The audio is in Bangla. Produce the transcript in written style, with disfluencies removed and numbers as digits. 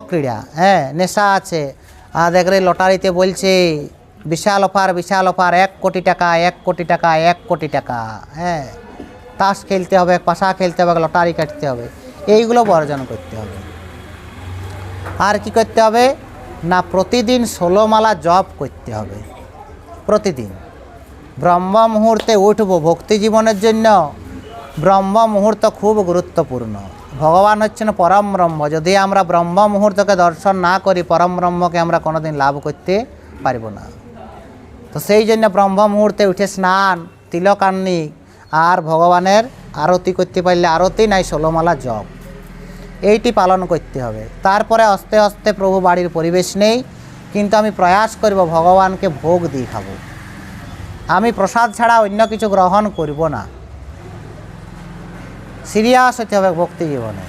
ক্রীড়া, হ্যাঁ, নেশা আছে। দেখলে লটারিতে বলছে বিশাল অফার, 1 কোটি টাকা, 1 কোটি টাকা, 1 কোটি টাকা, হ্যাঁ, তাস খেলতে হবে, পাশা খেলতে হবে, লটারি কাটতে হবে, এইগুলো বর্জন করতে হবে। আর কি করতে হবে না, প্রতিদিন 16 মালা জপ করতে হবে। প্রতিদিন ব্রহ্ম মুহূর্তে উঠব। ভক্তি জীবনের জন্য ব্রহ্ম মুহূর্ত খুব গুরুত্বপূর্ণ। ভগবান হচ্ছেন পরম ব্রহ্ম। যদি আমরা ব্রহ্ম মুহূর্তকে দর্শন না করি, পরম ব্রহ্মকে আমরা কোনোদিন লাভ করতে পারব না। তো সেই জন্য ব্রহ্ম মুহূর্তে উঠে স্নান, তিলকান্নি আর ভগবানের আরতি করতে পারলে, আরতি নাই 16 মালা জপ, এইটি পালন করতে হবে। তারপরে আস্তে আস্তে প্রভু বাড়ির পরিবেশ নেই, কিন্তু আমি প্রয়াস করব ভগবানকে ভোগ দিয়ে খাবো। আমি প্রসাদ ছাড়া অন্য কিছু গ্রহণ করব না। সিরিয়াস হতে হবে ভক্তি জীবনে।